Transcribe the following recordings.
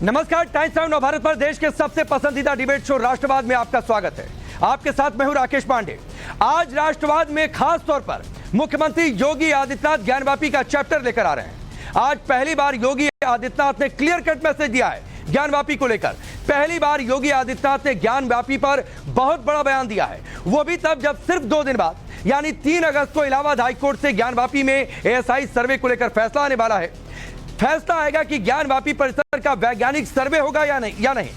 नमस्कार, times now Navbharat पर देश के सबसे पसंदीदा डिबेट शो राष्ट्रवाद में आपका स्वागत है। आपके साथ मैं हूं राकेश पांडे। आज राष्ट्रवाद में खास तौर पर मुख्यमंत्री योगी आदित्यनाथ ज्ञानवापी का चैप्टर लेकर आ रहे हैं। आज पहली बार योगी आदित्यनाथ ने क्लियर कट मैसेज दिया है ज्ञानवापी को लेकर। पहली बार योगी आदित्यनाथ ने ज्ञानवापी पर बहुत बड़ा बयान दिया है, वो भी तब जब सिर्फ 2 दिन बाद यानी 3 अगस्त को इलाहाबाद हाईकोर्ट से ज्ञानवापी में एएसआई सर्वे को लेकर फैसला आने वाला है। फैसला आएगा कि ज्ञानवापी परिसर का वैज्ञानिक सर्वे होगा या नहीं।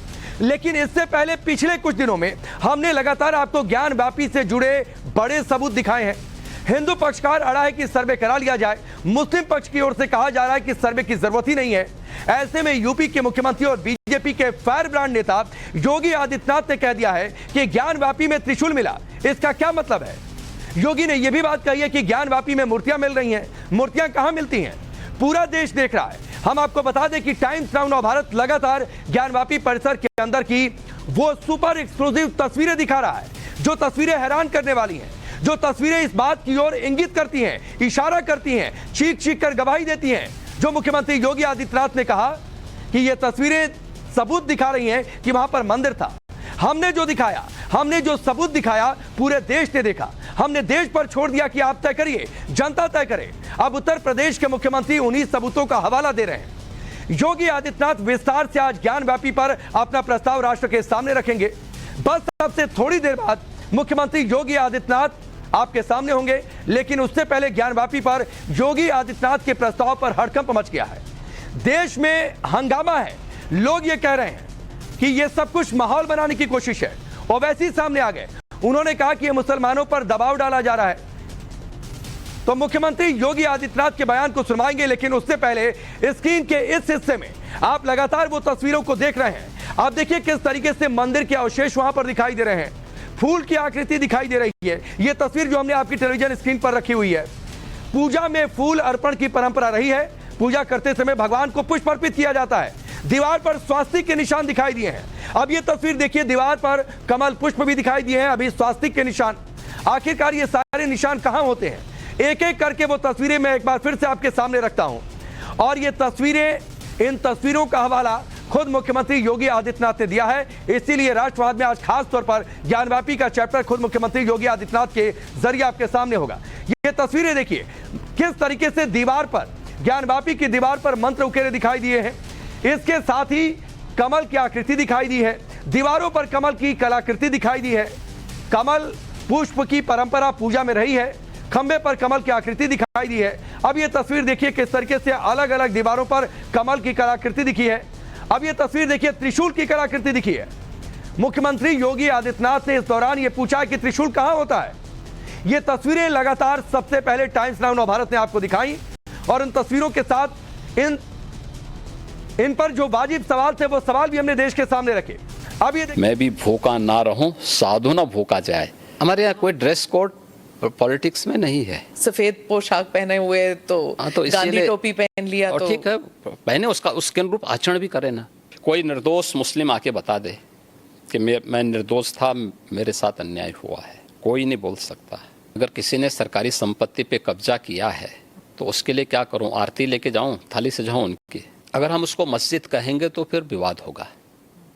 लेकिन इससे पहले पिछले कुछ दिनों में हमने लगातार आपको ज्ञानवापी से जुड़े बड़े सबूत दिखाए हैं। हिंदू पक्षकार अड़ा है कि सर्वे करा लिया जाए, मुस्लिम पक्ष की ओर से कहा जा रहा है कि सर्वे की जरूरत ही नहीं है। ऐसे में यूपी के मुख्यमंत्री और बीजेपी के फायर ब्रांड नेता योगी आदित्यनाथ ने कह दिया है कि ज्ञानवापी में त्रिशूल मिला। इसका क्या मतलब है? योगी ने यह भी बात कही है कि ज्ञानवापी में मूर्तियां मिल रही हैं। मूर्तियां कहां मिलती हैं? पूरा देश देख रहा है। हम आपको बता दें कि टाइम्स नाउ नवभारत लगातार ज्ञानवापी परिसर के अंदर की वो सुपर एक्सक्लूसिव तस्वीरें दिखा रहा है, जो तस्वीरें हैरान करने वाली हैं, जो तस्वीरें इस बात की ओर इंगित करती हैं, इशारा करती हैं, चीख कर गवाही देती हैं। जो मुख्यमंत्री योगी आदित्यनाथ ने कहा कि ये तस्वीरें सबूत दिखा रही हैं कि वहां पर मंदिर था। हमने जो दिखाया, हमने जो सबूत दिखाया, पूरे देश ने देखा। हमने देश पर छोड़ दिया कि आप तय करिए, जनता तय करे। अब उत्तर प्रदेश के मुख्यमंत्री उन्हीं सबूतों का हवाला दे रहे हैं। योगी आदित्यनाथ विस्तार से आज ज्ञानवापी पर अपना प्रस्ताव राष्ट्र के सामने रखेंगे। बस सबसे थोड़ी देर बाद मुख्यमंत्री योगी आदित्यनाथ आपके सामने होंगे, लेकिन उससे पहले ज्ञानवापी पर योगी आदित्यनाथ के प्रस्ताव पर हड़कंप मच गया है। देश में हंगामा है। लोग ये कह रहे हैं कि ये सब कुछ माहौल बनाने की कोशिश है। ओवैसी सामने आ गए, उन्होंने कहा कि ये मुसलमानों पर दबाव डाला जा रहा है। तो मुख्यमंत्री योगी आदित्यनाथ के बयान को सुनवाएंगे, लेकिन उससे पहले स्क्रीन के इस हिस्से में आप लगातार वो तस्वीरों को देख रहे हैं। आप देखिए किस तरीके से मंदिर के अवशेष वहां पर दिखाई दे रहे हैं, फूल की आकृति दिखाई दे रही है। ये तस्वीर जो हमने आपकी टेलीविजन स्क्रीन पर रखी हुई है, पूजा में फूल अर्पण की परंपरा रही है। पूजा करते समय भगवान को पुष्प अर्पित किया जाता है। दीवार पर स्वास्तिक के निशान दिखाई दिए हैं। अब ये तस्वीर देखिए, दीवार पर कमल पुष्प भी दिखाई दिए हैं, अभी स्वास्तिक के निशान। आखिरकार ये सारे निशान कहां होते हैं? एक एक करके वो तस्वीरें मैं एक बार फिर से आपके सामने रखता हूं। और ये तस्वीरें, इन तस्वीरों का हवाला खुद मुख्यमंत्री योगी आदित्यनाथ ने दिया है। इसीलिए राष्ट्रवाद में आज खास तौर पर ज्ञानवापी का चैप्टर खुद मुख्यमंत्री योगी आदित्यनाथ के जरिए आपके सामने होगा। ये तस्वीरें देखिए किस तरीके से दीवार पर, ज्ञानवापी की दीवार पर मंत्र उकेरे दिखाई दिए हैं। इसके साथ ही कमल की आकृति दिखाई दी है, दीवारों पर कमल की कलाकृति दिखाई दी है। कमल पुष्प की परंपरा पूजा में रही है, खंबे पर कमल की आकृति दिखाई दी है। अब ये तस्वीर देखिए किस तरीके से अलग अलग दीवारों पर कमल की कलाकृति दिखी है। अब ये तस्वीर देखिए त्रिशूल की कलाकृति दिखी है। मुख्यमंत्री योगी आदित्यनाथ ने इस दौरान ये पूछा कि त्रिशूल कहां होता है। ये तस्वीरें लगातार सबसे पहले टाइम्स नाउ नवभारत ने आपको दिखाई, और इन तस्वीरों के साथ इन पर जो वाजिब सवाल थे वो सवाल भी हमने देश के सामने रखे। अब ये मैं भी भूखा ना रहूं, साधु ना भूखा जाए। हमारे यहाँ कोई ड्रेस कोड पॉलिटिक्स में नहीं है। सफेद पोशाक पहने हुए तो गांधी टोपी पहन लिया तो ठीक है, पहने, उसके अनुरूप आचरण भी करे ना। कोई निर्दोष मुस्लिम आके बता दे कि मैं निर्दोष था, मेरे साथ अन्याय हुआ है, कोई नहीं बोल सकता। अगर किसी ने सरकारी संपत्ति पे कब्जा किया है तो उसके लिए क्या करूं? आरती लेके जाऊं, थाली सजाऊं उनकी? अगर हम उसको मस्जिद कहेंगे तो फिर विवाद होगा।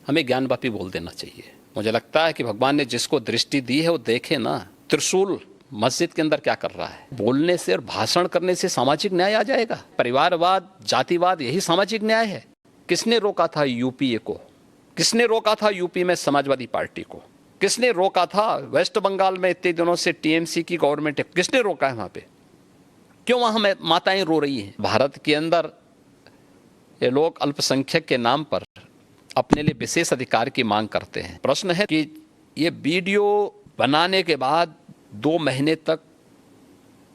हमें ज्ञानवापी बोल देना चाहिए। मुझे लगता है कि भगवान ने जिसको दृष्टि दी है वो देखे ना। त्रिशूल मस्जिद के अंदर क्या कर रहा है? बोलने से और भाषण करने से सामाजिक न्याय आ जाएगा? परिवारवाद, जातिवाद, यही सामाजिक न्याय है। किसने रोका था यूपीए को? किसने रोका था यूपी में समाजवादी पार्टी को? किसने रोका था वेस्ट बंगाल में इतने दिनों से टीएमसी की गवर्नमेंट है? किसने रोका है वहां पे? क्यों वहां माताएं रो रही हैं? भारत के अंदर ये लोग अल्पसंख्यक के नाम पर अपने लिए विशेष अधिकार की मांग करते हैं। प्रश्न है कि ये वीडियो बनाने के बाद 2 महीने तक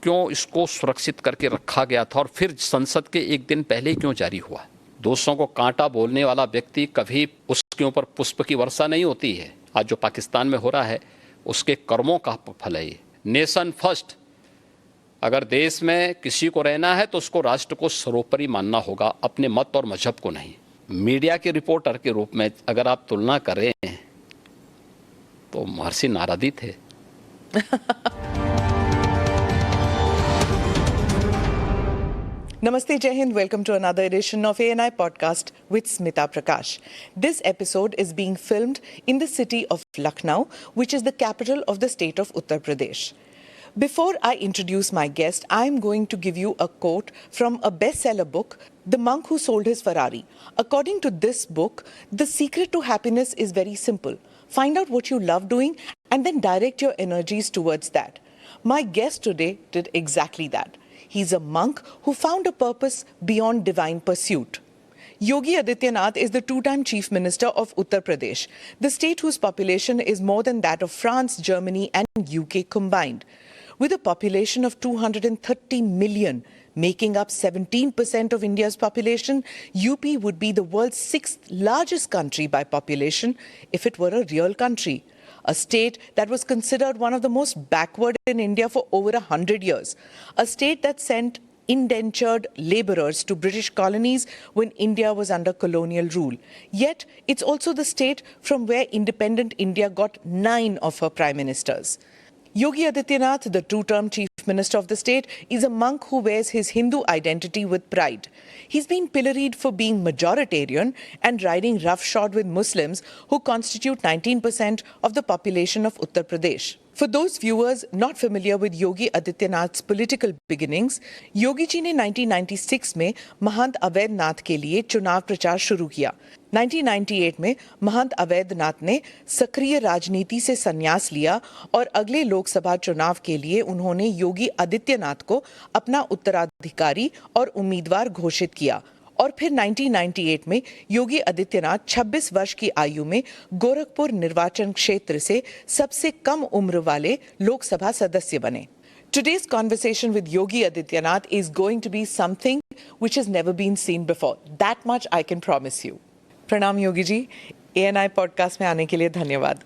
क्यों इसको सुरक्षित करके रखा गया था, और फिर संसद के 1 दिन पहले क्यों जारी हुआ? दोस्तों को कांटा बोलने वाला व्यक्ति कभी उसके ऊपर पुष्प की वर्षा नहीं होती है। आज जो पाकिस्तान में हो रहा है उसके कर्मों का फल है ये। Nation first. अगर देश में किसी को रहना है तो उसको राष्ट्र को सर्वोपरि मानना होगा, अपने मत और मजहब को नहीं। मीडिया के रिपोर्टर के रूप में अगर आप तुलना करें तो महर्षि नारद थे। Namaste, Jai Hind. Welcome to another edition of ANI Podcast with Smita Prakash. This episode is being filmed in the city of Lucknow, which is the capital of the state of Uttar Pradesh. Before I introduce my guest, I'm going to give you a quote from a bestseller book, The Monk Who Sold His Ferrari. According to this book, the secret to happiness is very simple. Find out what you love doing and then direct your energies towards that. My guest today did exactly that. He's a monk who found a purpose beyond divine pursuit. Yogi Adityanath is the two-time Chief Minister of Uttar Pradesh, the state whose population is more than that of France, Germany and UK combined. With a population of 230 million, making up 17% of India's population, UP would be the world's sixth largest country by population if it were a real country. A state that was considered one of the most backward in India for over 100 years. A state that sent indentured labourers to British colonies when India was under colonial rule. Yet, it's also the state from where independent India got 9 of her prime ministers. Yogi Adityanath, the two-term Chief Minister of the state, is a monk who wears his Hindu identity with pride. He's been pilloried for being majoritarian and riding roughshod with Muslims who constitute 19% of the population of Uttar Pradesh. For those viewers not familiar with Yogi Adityanath's political beginnings, Yogi ji ने 1996 में महंत अवैधनाथ के लिए चुनाव प्रचार शुरू किया। 1998 में महंत अवैधनाथ ने सक्रिय राजनीति से संन्यास लिया और अगले लोकसभा चुनाव के लिए उन्होंने योगी आदित्यनाथ को अपना उत्तराधिकारी और उम्मीदवार घोषित किया। और फिर 1998 में योगी आदित्यनाथ 26 वर्ष की आयु में गोरखपुर निर्वाचन क्षेत्र से सबसे कम उम्र वाले लोकसभा सदस्य बने। Today's conversation with Yogi Adityanath is going to be something which has never been seen before. That much I can promise you. प्रणाम योगी जी, ANI पॉडकास्ट में आने के लिए धन्यवाद।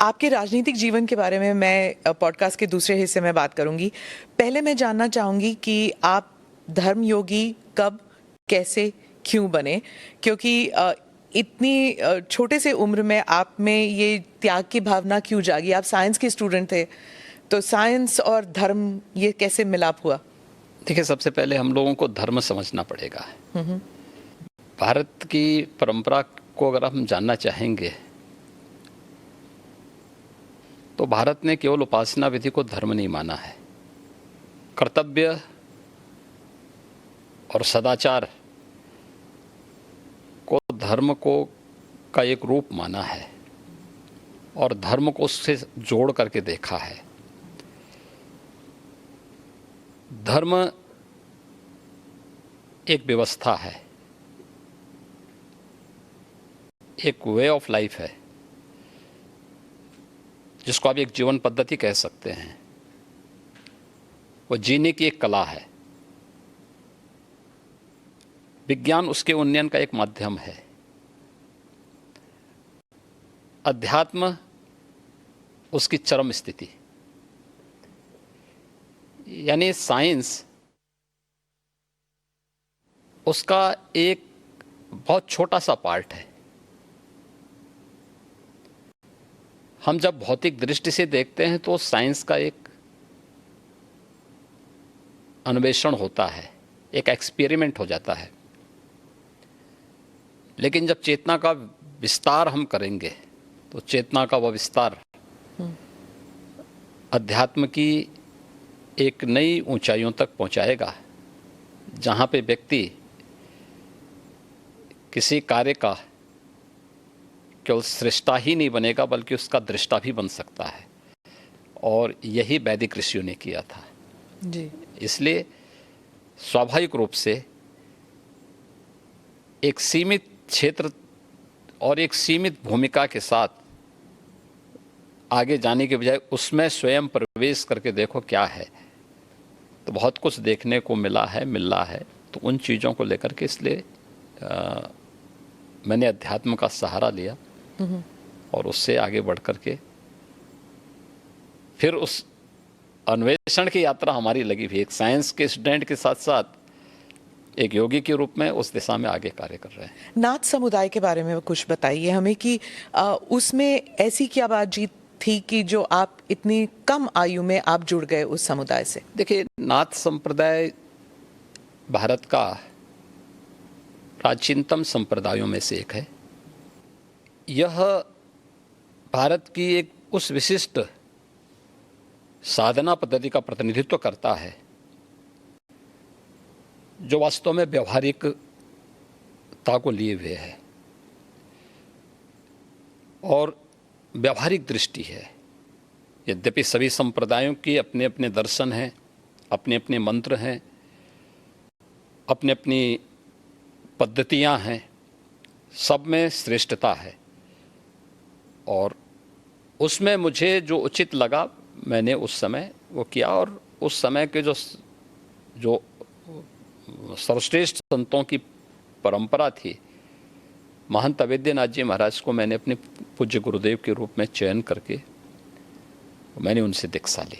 आपके राजनीतिक जीवन के बारे में मैं पॉडकास्ट के दूसरे हिस्से में बात करूंगी। पहले मैं जानना चाहूंगी कि आप धर्म योगी कब, कैसे, क्यों बने, क्योंकि इतनी छोटे से उम्र में आप में ये त्याग की भावना क्यों जागी? आप साइंस के स्टूडेंट थे, तो साइंस और धर्म ये कैसे मिलाप हुआ? देखिए, सबसे पहले हम लोगों को धर्म समझना पड़ेगा। भारत की परंपरा को अगर हम जानना चाहेंगे तो भारत ने केवल उपासना विधि को धर्म नहीं माना है, कर्तव्य और सदाचार को धर्म को का एक रूप माना है और धर्म को उससे जोड़ करके देखा है। धर्म एक व्यवस्था है, एक वे ऑफ लाइफ है, जिसको आप एक जीवन पद्धति कह सकते हैं। वो जीने की एक कला है। विज्ञान उसके उन्नयन का एक माध्यम है। अध्यात्म उसकी चरम स्थिति, यानी साइंस उसका एक बहुत छोटा सा पार्ट है। हम जब भौतिक दृष्टि से देखते हैं तो साइंस का एक अन्वेषण होता है, एक एक्सपेरिमेंट हो जाता है। लेकिन जब चेतना का विस्तार हम करेंगे तो चेतना का वह विस्तार अध्यात्म की एक नई ऊंचाइयों तक पहुंचाएगा, जहां पे व्यक्ति किसी कार्य का केवल सृष्टा ही नहीं बनेगा बल्कि उसका दृष्टा भी बन सकता है। और यही वैदिक ऋषियों ने किया था जी। इसलिए स्वाभाविक रूप से एक सीमित क्षेत्र और एक सीमित भूमिका के साथ आगे जाने के बजाय उसमें स्वयं प्रवेश करके देखो क्या है, तो बहुत कुछ देखने को मिल रहा है। तो उन चीज़ों को लेकर के इसलिए मैंने अध्यात्म का सहारा लिया और उससे आगे बढ़ करके फिर उस अन्वेषण की यात्रा हमारी लगी हुई। एक साइंस के स्टूडेंट के साथ साथ एक योगी के रूप में उस दिशा में आगे कार्य कर रहे हैं। नाथ समुदाय के बारे में कुछ बताइए हमें कि उसमें ऐसी क्या बातचीत थी कि जो आप इतनी कम आयु में आप जुड़ गए उस समुदाय से? देखिए, नाथ संप्रदाय भारत का प्राचीनतम संप्रदायों में से एक है। यह भारत की एक उस विशिष्ट साधना पद्धति का प्रतिनिधित्व करता है जो वास्तव में व्यवहारिकता को लिए हुए है और व्यवहारिक दृष्टि है। यद्यपि सभी संप्रदायों के अपने अपने दर्शन हैं, अपने अपने मंत्र हैं, अपनी अपनी पद्धतियाँ हैं, सब में श्रेष्ठता है और उसमें मुझे जो उचित लगा मैंने उस समय वो किया। और उस समय के जो सर्वश्रेष्ठ संतों की परंपरा थी, महंत अवेद्यनाथ जी महाराज को मैंने अपने पूज्य गुरुदेव के रूप में चयन करके मैंने उनसे दीक्षा ली।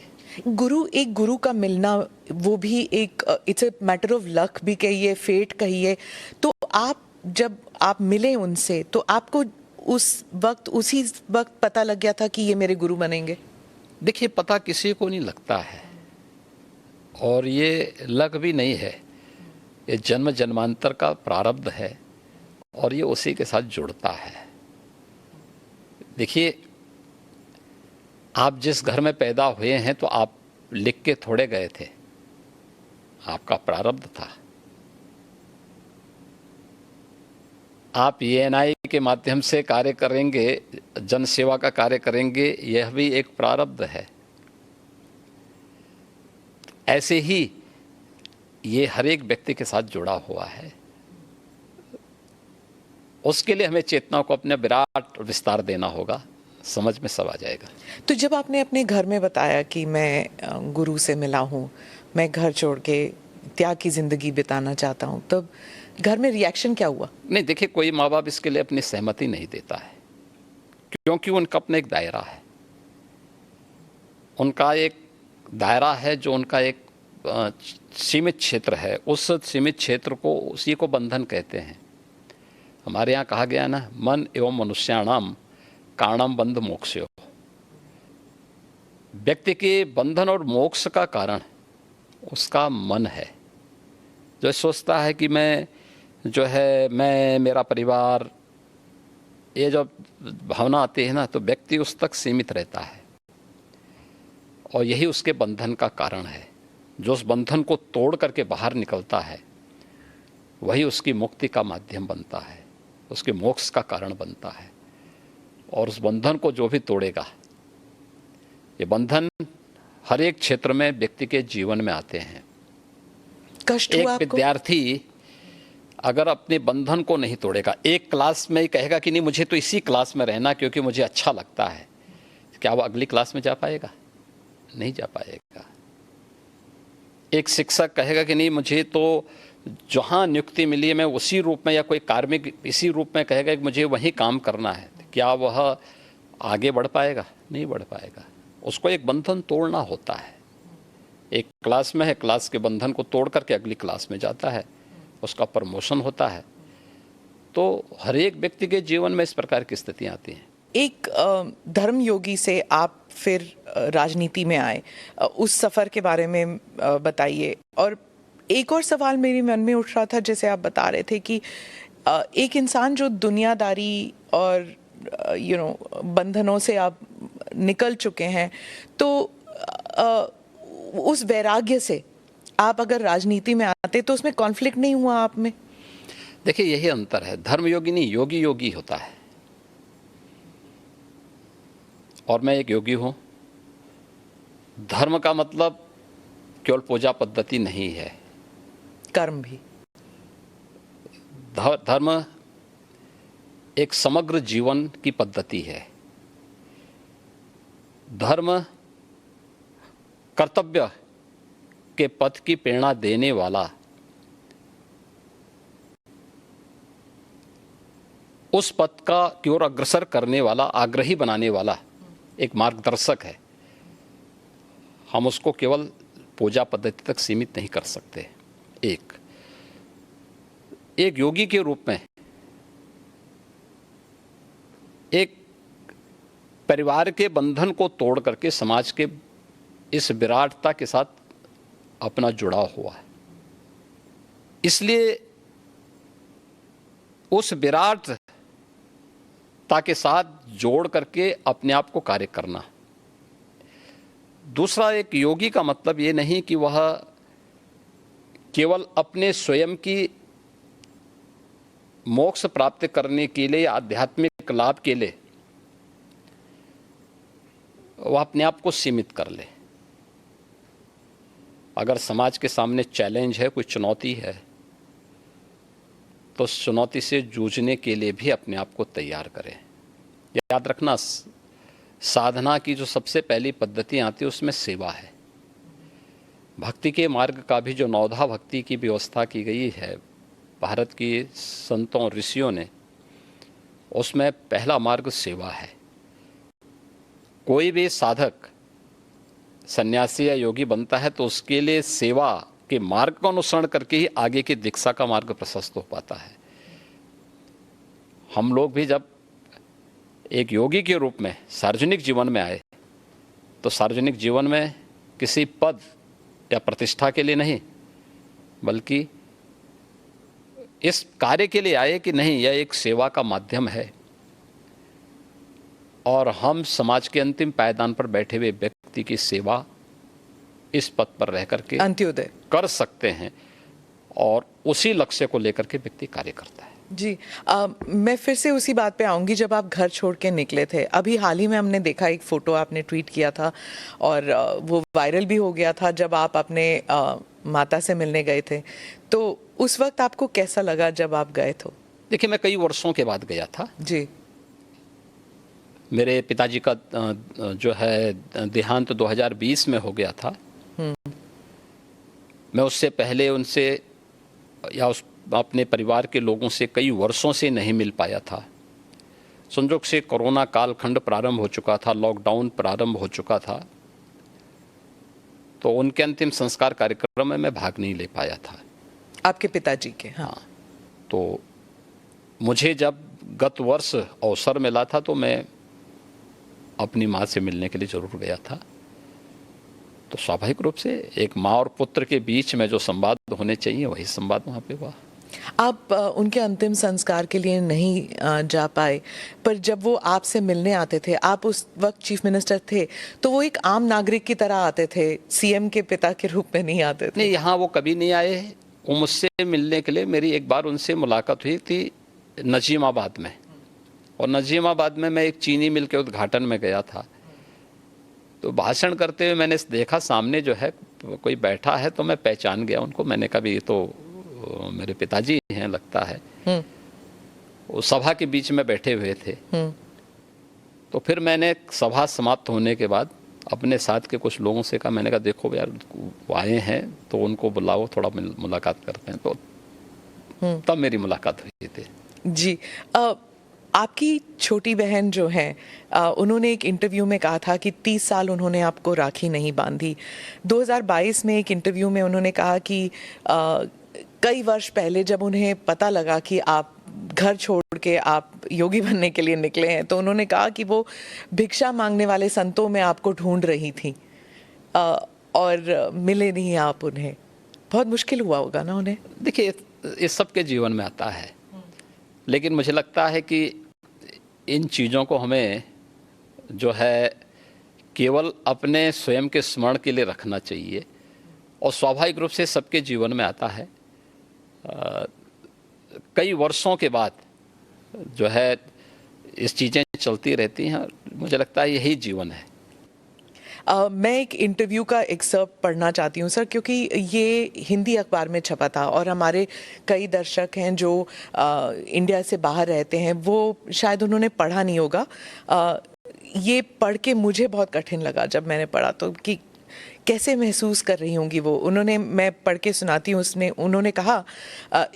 एक गुरु का मिलना, वो भी एक it's a matter of luck भी कहिए, फेट कहिए। तो जब आप मिले उनसे तो आपको उसी वक्त पता लग गया था कि ये मेरे गुरु बनेंगे? देखिए, पता किसी को नहीं लगता है और ये लक भी नहीं है, ये जन्म जन्मांतर का प्रारब्ध है और ये उसी के साथ जुड़ता है। देखिए, आप जिस घर में पैदा हुए हैं तो आप लिख के थोड़े गए थे, आपका प्रारब्ध था। आप ENI के माध्यम से कार्य करेंगे, जन सेवा का कार्य करेंगे, यह भी एक प्रारब्ध है। ऐसे ही ये हर एक व्यक्ति के साथ जुड़ा हुआ है। उसके लिए हमें चेतना को अपने विराट विस्तार देना होगा, समझ में सब आ जाएगा। तो जब आपने अपने घर में बताया कि मैं गुरु से मिला हूँ, मैं घर छोड़ के त्याग की जिंदगी बिताना चाहता हूँ, तब घर में रिएक्शन क्या हुआ? नहीं, देखिए, कोई माँ बाप इसके लिए अपनी सहमति नहीं देता है क्योंकि उनका अपना एक दायरा है। उनका एक दायरा है जो उनका एक सीमित क्षेत्र है। उस सीमित क्षेत्र को, उसी को बंधन कहते हैं। हमारे यहाँ कहा गया ना, मन एवं मनुष्याणाम कारणम बंध मोक्षयो। व्यक्ति के बंधन और मोक्ष का कारण उसका मन है, जो सोचता है कि मैं मेरा परिवार, ये जब भावना आती है ना तो व्यक्ति उस तक सीमित रहता है और यही उसके बंधन का कारण है। जो उस बंधन को तोड़ करके बाहर निकलता है वही उसकी मुक्ति का माध्यम बनता है, उसके मोक्ष का कारण बनता है। और उस बंधन को जो भी तोड़ेगा, ये बंधन हर एक क्षेत्र में व्यक्ति के जीवन में आते हैं। कष्ट हुआ आपको? विद्यार्थी अगर अपने बंधन को नहीं तोड़ेगा, एक क्लास में ही कहेगा कि नहीं मुझे तो इसी क्लास में रहना क्योंकि मुझे अच्छा लगता है, क्या वो अगली क्लास में जा पाएगा? नहीं जा पाएगा। एक शिक्षक कहेगा कि नहीं मुझे तो जहाँ नियुक्ति मिली है मैं उसी रूप में, या कोई कार्मिक इसी रूप में कहेगा कि मुझे वहीं काम करना है, क्या वह आगे बढ़ पाएगा? नहीं बढ़ पाएगा। उसको एक बंधन तोड़ना होता है। एक क्लास में है, क्लास के बंधन को तोड़ करके अगली क्लास में जाता है, उसका प्रमोशन होता है। तो हर एक व्यक्ति के जीवन में इस प्रकार की स्थितियाँ आती हैं। एक धर्म योगी से आप फिर राजनीति में आए, उस सफ़र के बारे में बताइए। और एक और सवाल मेरे मन में उठ रहा था, जैसे आप बता रहे थे कि एक इंसान जो दुनियादारी और बंधनों से आप निकल चुके हैं, तो उस वैराग्य से आप अगर राजनीति में आते तो उसमें कॉन्फ्लिक्ट नहीं हुआ आप में? देखिए, यही अंतर है। धर्म योगी नहीं, योगी योगी होता है और मैं एक योगी हूँ। धर्म का मतलब केवल पूजा पद्धति नहीं है, कर्म भी। धर्म एक समग्र जीवन की पद्धति है। धर्म कर्तव्य के पथ की प्रेरणा देने वाला, उस पथ का की ओर अग्रसर करने वाला, आग्रही बनाने वाला एक मार्गदर्शक है। हम उसको केवल पूजा पद्धति तक सीमित नहीं कर सकते। एक योगी के रूप में एक परिवार के बंधन को तोड़ करके समाज के इस विराटता के साथ अपना जुड़ाव हुआ है। इसलिए उस विराटता के साथ जोड़ करके अपने आप को कार्य करना। दूसरा, एक योगी का मतलब ये नहीं कि वह केवल अपने स्वयं की मोक्ष प्राप्त करने के लिए, आध्यात्मिक लाभ के लिए वह अपने आप को सीमित कर ले। अगर समाज के सामने चैलेंज है, कोई चुनौती है, तो उस चुनौती से जूझने के लिए भी अपने आप को तैयार करें। याद रखना, साधना की जो सबसे पहली पद्धति आती है उसमें सेवा है। भक्ति के मार्ग का भी जो नवधा भक्ति की व्यवस्था की गई है भारत की संतों ऋषियों ने, उसमें पहला मार्ग सेवा है। कोई भी साधक सन्यासी या योगी बनता है तो उसके लिए सेवा के मार्ग का अनुसरण करके ही आगे की दीक्षा का मार्ग प्रशस्त हो पाता है। हम लोग भी जब एक योगी के रूप में सार्वजनिक जीवन में आए तो सार्वजनिक जीवन में किसी पद या प्रतिष्ठा के लिए नहीं, बल्कि इस कार्य के लिए आए कि नहीं, यह एक सेवा का माध्यम है और हम समाज के अंतिम पायदान पर बैठे हुए व्यक्ति की सेवा इस पद पर रह करके अंत्योदय कर सकते हैं, और उसी लक्ष्य को लेकर के व्यक्ति कार्य करता है। जी, मैं फिर से उसी बात पे आऊंगी। जब आप घर छोड़ के निकले थे, अभी हाल ही में हमने देखा एक फ़ोटो आपने ट्वीट किया था और वो वायरल भी हो गया था, जब आप अपने माता से मिलने गए थे। तो उस वक्त आपको कैसा लगा जब आप गए थे? देखिए, मैं कई वर्षों के बाद गया था। जी, मेरे पिताजी का जो है देहांत 2020 में हो गया था। मैं उससे पहले उनसे या उस अपने परिवार के लोगों से कई वर्षों से नहीं मिल पाया था। संयोग से कोरोना कालखंड प्रारंभ हो चुका था, लॉकडाउन प्रारंभ हो चुका था, तो उनके अंतिम संस्कार कार्यक्रम में मैं भाग नहीं ले पाया था। आपके पिताजी के? हाँ। तो मुझे जब गत वर्ष अवसर मिला था तो मैं अपनी माँ से मिलने के लिए जरूर गया था। तो स्वाभाविक रूप से एक माँ और पुत्र के बीच में जो संवाद होने चाहिए वही संवाद वहाँ पे हुआ। आप उनके अंतिम संस्कार के लिए नहीं जा पाए, पर जब वो आपसे मिलने आते थे, आप उस वक्त चीफ मिनिस्टर थे, तो वो एक आम नागरिक की तरह आते थे, सीएम के पिता के रूप में नहीं आते थे? नहीं, यहाँ वो कभी नहीं आए। वो मुझसे मिलने के लिए, मेरी एक बार उनसे मुलाकात हुई थी नजीमाबाद में, और नजीमाबाद में मैं एक चीनी मिल के उद्घाटन में गया था। तो भाषण करते हुए मैंने देखा सामने जो है कोई बैठा है, तो मैं पहचान गया उनको। मैंने कहा ये तो मेरे पिताजी हैं लगता है। वो सभा के बीच में बैठे हुए थे। तो फिर मैंने सभा समाप्त होने के बाद अपने साथ के कुछ लोगों से कहा, मैंने कहा देखो यार वो आए हैं तो उनको बुलाओ, थोड़ा मुलाकात करते हैं। तो तब मेरी मुलाकात हुई थी। जी, आपकी छोटी बहन जो है, उन्होंने एक इंटरव्यू में कहा था कि 30 साल उन्होंने आपको राखी नहीं बांधी। 2022 में एक इंटरव्यू में उन्होंने कहा कि कई वर्ष पहले जब उन्हें पता लगा कि आप घर छोड़ के आप योगी बनने के लिए निकले हैं, तो उन्होंने कहा कि वो भिक्षा मांगने वाले संतों में आपको ढूंढ रही थी और मिले नहीं आप उन्हें। बहुत मुश्किल हुआ होगा ना उन्हें? देखिए, इस सबके जीवन में आता है, लेकिन मुझे लगता है कि इन चीज़ों को हमें जो है केवल अपने स्वयं के स्मरण के लिए रखना चाहिए, और स्वाभाविक रूप से सबके जीवन में आता है। कई वर्षों के बाद जो है इस चीज़ें चलती रहती हैं। मुझे लगता है यही जीवन है। मैं एक इंटरव्यू का एक्सर्प्ट पढ़ना चाहती हूँ सर, क्योंकि ये हिंदी अखबार में छपा था और हमारे कई दर्शक हैं जो इंडिया से बाहर रहते हैं, वो शायद उन्होंने पढ़ा नहीं होगा। ये पढ़ के मुझे बहुत कठिन लगा जब मैंने पढ़ा, तो कि कैसे महसूस कर रही होंगी वो। मैं पढ़ के सुनाती हूँ। उन्होंने कहा,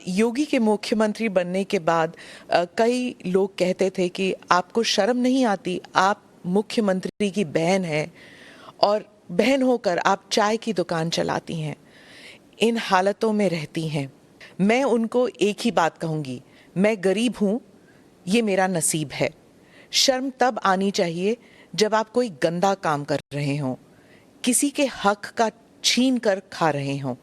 योगी के मुख्यमंत्री बनने के बाद कई लोग कहते थे कि आपको शर्म नहीं आती, आप मुख्यमंत्री की बहन हैं और बहन होकर आप चाय की दुकान चलाती हैं, इन हालतों में रहती हैं। मैं उनको एक ही बात कहूँगी, मैं गरीब हूँ, ये मेरा नसीब है। शर्म तब आनी चाहिए जब आप कोई गंदा काम कर रहे हों, किसी के हक का छीन कर खा रहे हों।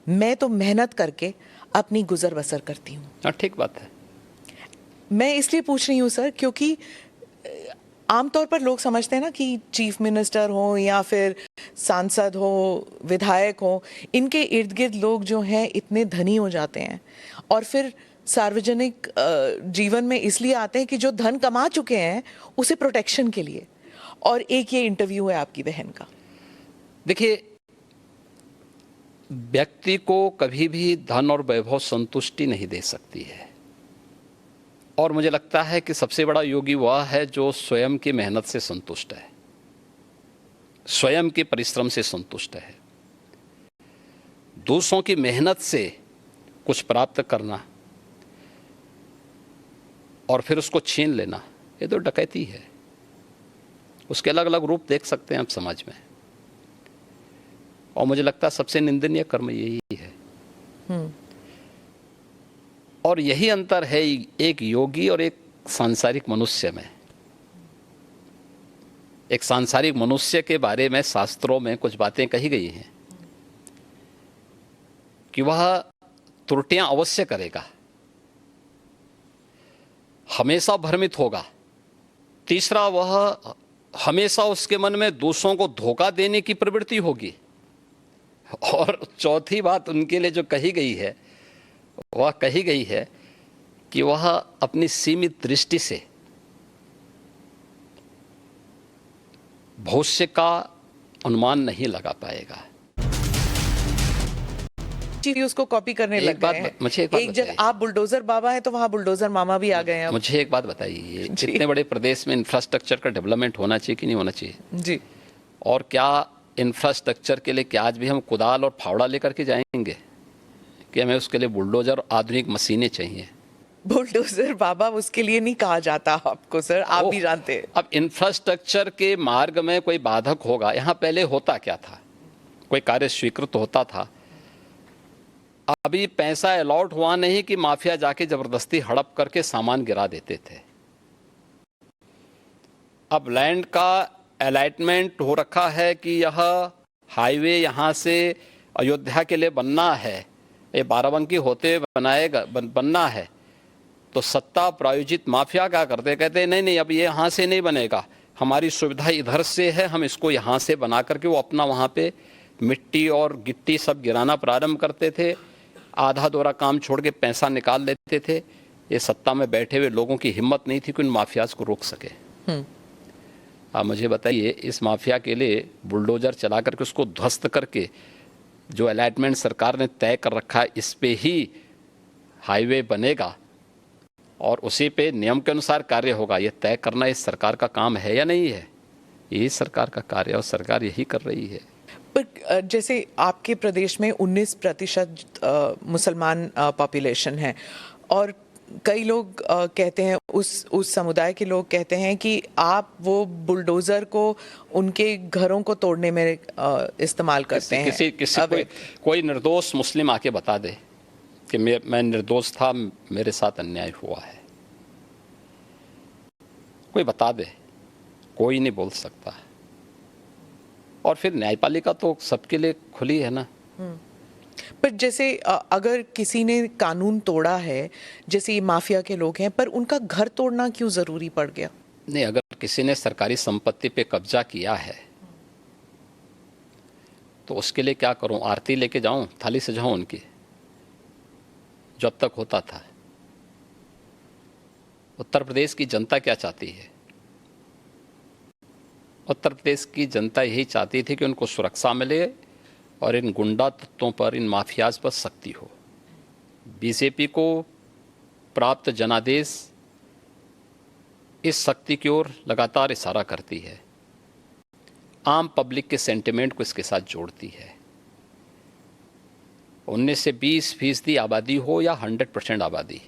मैं तो मेहनत करके अपनी गुजर बसर करती हूँ। हाँ, ठीक बात है। मैं इसलिए पूछ रही हूँ सर क्योंकि आमतौर पर लोग समझते हैं ना कि चीफ मिनिस्टर हो या फिर सांसद हो, विधायक हो, इनके इर्द गिर्द लोग जो हैं इतने धनी हो जाते हैं और फिर सार्वजनिक जीवन में इसलिए आते हैं कि जो धन कमा चुके हैं उसे प्रोटेक्शन के लिए। और एक ये इंटरव्यू है आपकी बहन का। देखिए, व्यक्ति को कभी भी धन और वैभव संतुष्टि नहीं दे सकती है, और मुझे लगता है कि सबसे बड़ा योगी वह है जो स्वयं की मेहनत से संतुष्ट है, स्वयं के परिश्रम से संतुष्ट है। दूसरों की मेहनत से कुछ प्राप्त करना और फिर उसको छीन लेना, ये तो डकैती है। उसके अलग अलग रूप देख सकते हैं आप समाज में, और मुझे लगता है सबसे निंदनीय कर्म यही है। और यही अंतर है एक योगी और एक सांसारिक मनुष्य में। एक सांसारिक मनुष्य के बारे में शास्त्रों में कुछ बातें कही गई हैं कि वह त्रुटियां अवश्य करेगा, हमेशा भ्रमित होगा। तीसरा, वह हमेशा उसके मन में दूसरों को धोखा देने की प्रवृत्ति होगी। और चौथी बात उनके लिए जो कही गई है, वह कही गई है कि वह अपनी सीमित दृष्टि से भविष्य का अनुमान नहीं लगा पाएगा। जी, उसको कॉपी करने लग गए हैं। मुझे एक बात एक जगह आप बुलडोजर बाबा हैं तो वहाँ बुलडोजर मामा भी आ गए हैं। मुझे एक बात बताइए, इतने बड़े प्रदेश में इंफ्रास्ट्रक्चर का डेवलपमेंट होना चाहिए कि नहीं होना चाहिए? जी। और क्या इंफ्रास्ट्रक्चर के लिए क्या आज भी हम कुदाल और फावड़ा लेकर के जाएंगे कि हमें उसके लिए बुलडोजर और आधुनिक मशीनें चाहिए? बुलडोजर बाबा उसके लिए नहीं कहा जाता आपको सर, आप भी जानते हैं। अब इंफ्रास्ट्रक्चर के मार्ग में कोई बाधक होगा। यहाँ पहले होता क्या था, कोई कार्य स्वीकृत होता था, अभी पैसा अलॉट हुआ नहीं कि माफिया जाके जबरदस्ती हड़प करके सामान गिरा देते थे। अब लैंड का अलॉटमेंट हो रखा है कि यह हाईवे यहाँ से अयोध्या के लिए बनना है, ये बाराबंकी होते बनाएगा बनना है, तो सत्ता प्रायोजित माफिया क्या करते, कहते नहीं नहीं अब ये यहाँ से नहीं बनेगा, हमारी सुविधा इधर से है, हम इसको यहाँ से बना करके वो अपना वहाँ पे मिट्टी और गिट्टी सब गिराना प्रारंभ करते थे। आधा दोरा काम छोड़ के पैसा निकाल लेते थे। ये सत्ता में बैठे हुए लोगों की हिम्मत नहीं थी कि उन माफियाज को रोक सके। आप मुझे बताइए, इस माफिया के लिए बुलडोजर चला करके उसको ध्वस्त करके जो अलॉटमेंट सरकार ने तय कर रखा है इस पे ही हाईवे बनेगा और उसी पे नियम के अनुसार कार्य होगा, ये तय करना इस सरकार का काम है या नहीं है? यही सरकार का कार्य है और सरकार यही कर रही है। पर जैसे आपके प्रदेश में 19% मुसलमान पॉपुलेशन है और कई लोग कहते हैं, उस समुदाय के लोग कहते हैं कि आप वो बुलडोजर को उनके घरों को तोड़ने में इस्तेमाल करते हैं। किसी कोई निर्दोष मुस्लिम आके बता दे कि मैं निर्दोष था, मेरे साथ अन्याय हुआ है, कोई बता दे, कोई नहीं बोल सकता। और फिर न्यायपालिका तो सबके लिए खुली है ना। पर जैसे अगर किसी ने कानून तोड़ा है, जैसे ये माफिया के लोग हैं, पर उनका घर तोड़ना क्यों जरूरी पड़ गया? नहीं, अगर किसी ने सरकारी संपत्ति पे कब्जा किया है तो उसके लिए क्या करूं? आरती लेके जाऊं, थाली सजाऊं उनकी, जो अब तक होता था? उत्तर प्रदेश की जनता क्या चाहती है? उत्तर प्रदेश की जनता यही चाहती थी कि उनको सुरक्षा मिले और इन गुंडा तत्वों पर, इन माफियाज पर सख्ती हो। बीजेपी को प्राप्त जनादेश इस शक्ति की ओर लगातार इशारा करती है, आम पब्लिक के सेंटिमेंट को इसके साथ जोड़ती है। 19 से 20% आबादी हो या 100% आबादी,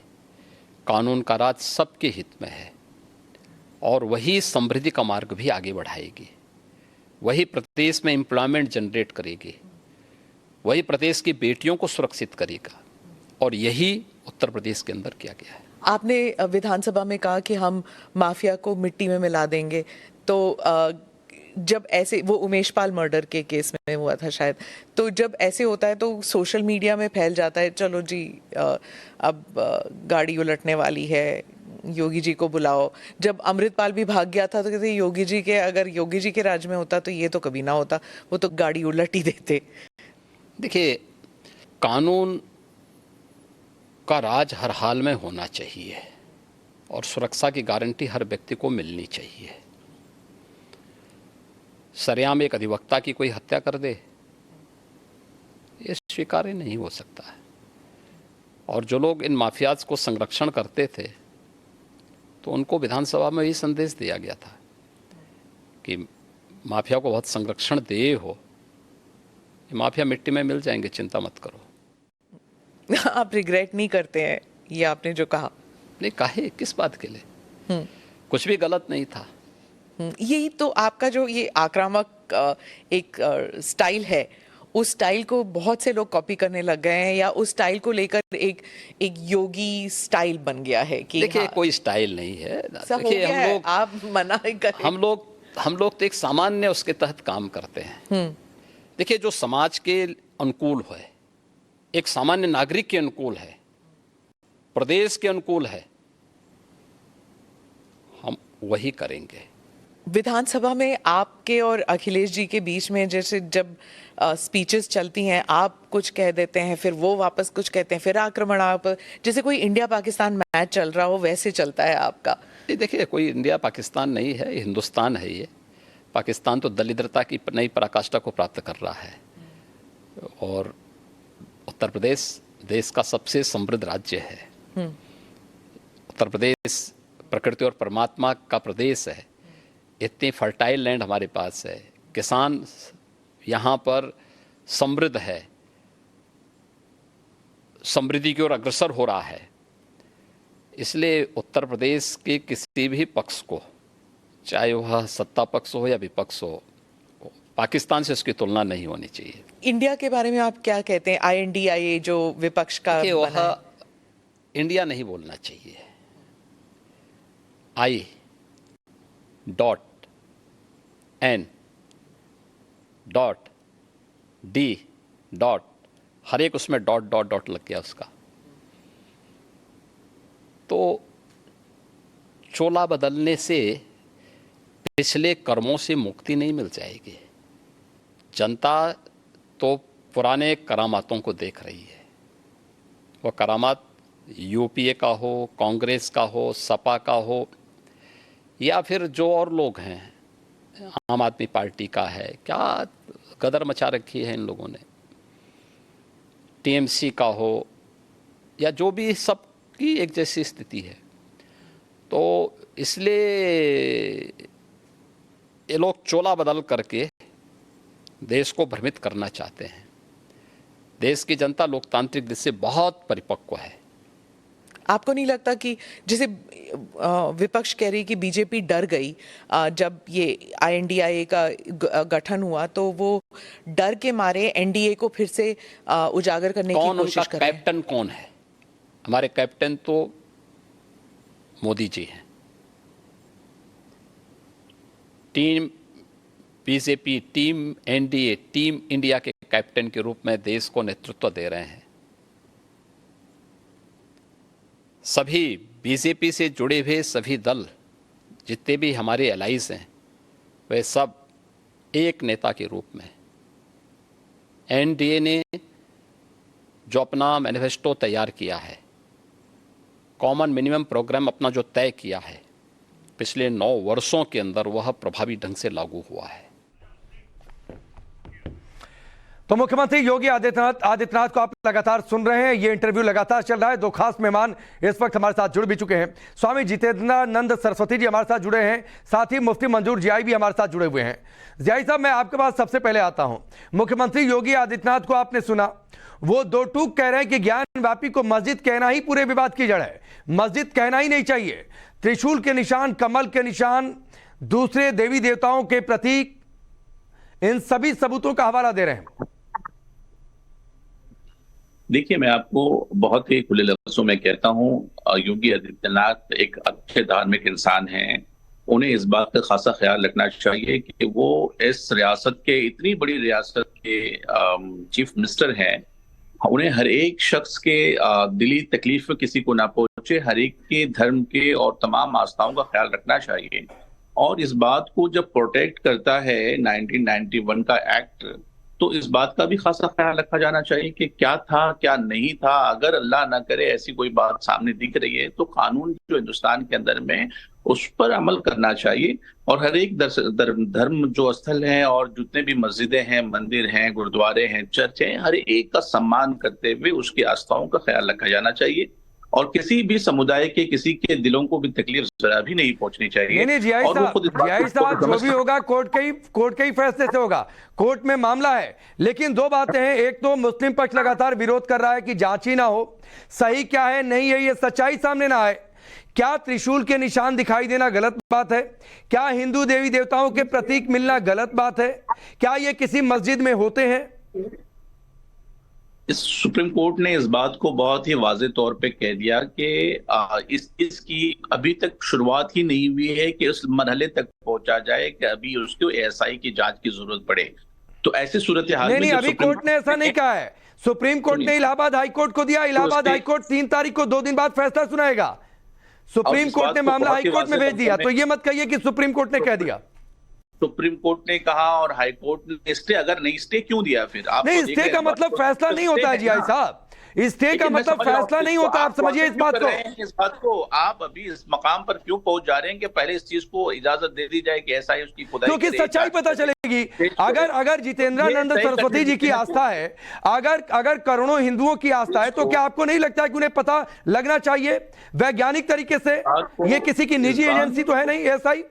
कानून का राज सबके हित में है और वही समृद्धि का मार्ग भी आगे बढ़ाएगी, वही प्रदेश में एम्प्लॉयमेंट जनरेट करेगी, वही प्रदेश की बेटियों को सुरक्षित करेगा, और यही उत्तर प्रदेश के अंदर किया गया है। आपने विधानसभा में कहा कि हम माफिया को मिट्टी में मिला देंगे, तो जब ऐसे वो उमेश पाल मर्डर के केस में हुआ था शायद, तो जब ऐसे होता है तो सोशल मीडिया में फैल जाता है, चलो जी अब गाड़ी उलटने वाली है, योगी जी को बुलाओ। जब अमृतपाल भी भाग गया था तो कहते योगी जी के, अगर योगी जी के राज में होता तो ये तो कभी ना होता, वो तो गाड़ी उलट ही देते। देखिए, कानून का राज हर हाल में होना चाहिए और सुरक्षा की गारंटी हर व्यक्ति को मिलनी चाहिए। सरेआम एक अधिवक्ता की कोई हत्या कर दे, ये स्वीकार्य नहीं हो सकता है। और जो लोग इन माफियाज को संरक्षण करते थे तो उनको विधानसभा में यही संदेश दिया गया था कि माफिया को बहुत संरक्षण दे हो, ये माफिया मिट्टी में मिल जाएंगे, चिंता मत करो। आप रिग्रेट नहीं करते हैं ये आपने जो कहा? नहीं, काहे, किस बात के लिए? कुछ भी गलत नहीं था। यही तो आपका जो ये आक्रामक एक स्टाइल है, उस स्टाइल को बहुत से लोग कॉपी करने लग गए हैं, या उस स्टाइल को लेकर एक योगी स्टाइल बन गया है कि देखिए, हाँ, कोई स्टाइल नहीं है। देखिए हम लोग, आप मना ही करें, हम लोग तो एक सामान्य उसके तहत काम करते हैं। देखिए, जो समाज के अनुकूल है, एक सामान्य नागरिक के अनुकूल है, प्रदेश के अनुकूल है, हम वही करेंगे। विधानसभा में आपके और अखिलेश जी के बीच में जैसे जब स्पीचेस चलती हैं, आप कुछ कह देते हैं, फिर वो वापस कुछ कहते हैं, फिर आक्रमण, आप जैसे कोई इंडिया पाकिस्तान मैच चल रहा हो वैसे चलता है आपका। देखिए, कोई इंडिया पाकिस्तान नहीं है, हिंदुस्तान है। ये पाकिस्तान तो दलिद्रता की नई पराकाष्ठा को प्राप्त कर रहा है और उत्तर प्रदेश देश का सबसे समृद्ध राज्य है। उत्तर प्रदेश प्रकृति और परमात्मा का प्रदेश है। इतनी फर्टाइल लैंड हमारे पास है, किसान यहाँ पर समृद्ध है, समृद्धि की ओर अग्रसर हो रहा है। इसलिए उत्तर प्रदेश के किसी भी पक्ष को, चाहे वह सत्ता पक्ष हो या विपक्ष हो, पाकिस्तान से उसकी तुलना नहीं होनी चाहिए। इंडिया के बारे में आप क्या कहते हैं? INDIA जो विपक्ष का वह इंडिया नहीं बोलना चाहिए। I.N.D. हर एक उसमें डॉट डॉट डॉट लग गया उसका, तो चोला बदलने से पिछले कर्मों से मुक्ति नहीं मिल जाएगी। जनता तो पुराने करामातों को देख रही है। वह करामात UPA का हो, कांग्रेस का हो, सपा का हो, या फिर जो और लोग हैं, आम आदमी पार्टी का है। क्या गदर मचा रखी है इन लोगों ने। TMC का हो या जो भी, सबकी एक जैसी स्थिति है। तो इसलिए ये लोग चोला बदल करके देश को भ्रमित करना चाहते हैं। देश की जनता लोकतांत्रिक दृष्टि से बहुत परिपक्व है। आपको नहीं लगता कि जैसे विपक्ष कह रही कि बीजेपी डर गई जब ये INDIA का गठन हुआ, तो वो डर के मारे NDA को फिर से उजागर करने की कोशिश कर रहे हैं? कैप्टन कौन है? हमारे कैप्टन तो मोदी जी हैं। Team BJP, team NDA, team India के कैप्टन के रूप में देश को नेतृत्व दे रहे हैं। सभी BJP से जुड़े हुए सभी दल, जितने भी हमारे एलाइज हैं, वे सब एक नेता के रूप में। NDA ने जो अपना मैनिफेस्टो तैयार किया है, कॉमन मिनिमम प्रोग्राम अपना जो तय किया है, पिछले 9 वर्षों के अंदर वह प्रभावी ढंग से लागू हुआ है। तो मुख्यमंत्री योगी आदित्यनाथ को आप लगातार सुन रहे हैं। ये इंटरव्यू लगातार चल रहा है। 2 खास मेहमान इस वक्त हमारे साथ जुड़ भी चुके हैं। स्वामी जितेंद्रानंद सरस्वती जी हमारे साथ जुड़े हैं, साथ ही मुफ्ती मंजूर जियाई भी हमारे साथ जुड़े हुए हैं। जियाई साहब, मैं आपके पास सबसे पहले आता हूं। मुख्यमंत्री योगी आदित्यनाथ को आपने सुना, वो 2 टूक कह रहे हैं कि ज्ञानवापी को मस्जिद कहना ही पूरे विवाद की जड़ है। मस्जिद कहना ही नहीं चाहिए। त्रिशूल के निशान, कमल के निशान, दूसरे देवी देवताओं के प्रतीक, इन सभी सबूतों का हवाला दे रहे हैं। देखिए, मैं आपको बहुत ही खुले लफ्जों में कहता हूं, योगी आदित्यनाथ एक अच्छे धार्मिक इंसान हैं, उन्हें इस बात का खासा ख्याल रखना चाहिए कि वो इस रियासत के, इतनी बड़ी रियासत के चीफ मिनिस्टर हैं। उन्हें हर एक शख्स के दिली तकलीफ किसी को ना पहुंचे, हर एक के धर्म के और तमाम आस्थाओं का ख्याल रखना चाहिए। और इस बात को जब प्रोटेक्ट करता है 1991 का एक्ट, तो इस बात का भी खासा ख्याल रखा जाना चाहिए कि क्या था क्या नहीं था। अगर अल्लाह ना करे ऐसी कोई बात सामने दिख रही है तो कानून जो हिंदुस्तान के अंदर में उस पर अमल करना चाहिए। और हर एक धर्म जो स्थल है और जितने भी मस्जिदें हैं, मंदिर हैं, गुरुद्वारे हैं, चर्च हैं, हर एक का सम्मान करते हुए उसकी आस्थाओं का ख्याल रखा जाना चाहिए। और किसी भी समुदाय के, किसी के दिलों को भी तकलीफ जरा भी नहीं पहुंचनी चाहिए। नहीं जियाई साहब, जो भी होगा कोर्ट के ही फैसले से होगा। कोर्ट में मामला है, लेकिन दो बातें हैं। एक तो मुस्लिम पक्ष लगातार विरोध कर रहा है कि जांच ही ना हो, सही क्या है नहीं है ये सच्चाई सामने ना आए। क्या त्रिशूल के निशान दिखाई देना गलत बात है? क्या हिंदू देवी देवताओं के प्रतीक मिलना गलत बात है? क्या ये किसी मस्जिद में होते हैं? इस सुप्रीम कोर्ट ने इस बात को बहुत ही वाज़ेह तौर पे कह दिया कि इस इसकी अभी तक शुरुआत ही नहीं हुई है कि उस मरहले तक पहुंचा जाए कि अभी उसको एएसआई की जांच की जरूरत पड़े। तो ऐसी सूरत हाल में नहीं, अभी कोर्ट ने ऐसा नहीं कहा है। सुप्रीम कोर्ट ने इलाहाबाद हाईकोर्ट को दिया। इलाहाबाद हाईकोर्ट 3 तारीख को 2 दिन बाद फैसला सुनाएगा। सुप्रीम कोर्ट ने मामला हाईकोर्ट में भेज दिया, तो ये मत कहिए कि सुप्रीम कोर्ट ने कह दिया। सुप्रीम कोर्ट ने कहा और हाई कोर्ट ने स्टे, अगर नहीं स्टे क्यों दिया फिर? आप नहीं, स्टे का मतलब फैसला नहीं होता है जियाई साहब। स्टे का मतलब फैसला नहीं होता। आप समझिए इस बात को। आप अभी इस मकाम पर क्यों पहुंच जा रहे हैं कि पहले इस चीज को इजाजत दे दी जाए कि ऐसा ही उसकी खुदाई, क्योंकि सच्चाई पता चलेगी। अगर जितेंद्रानंद सरस्वती जी की आस्था है, अगर करोड़ों हिंदुओं की आस्था है, तो क्या आपको नहीं लगता है कि उन्हें पता लगना चाहिए वैज्ञानिक तरीके से? ये किसी की निजी एजेंसी तो है नहीं एएसआई।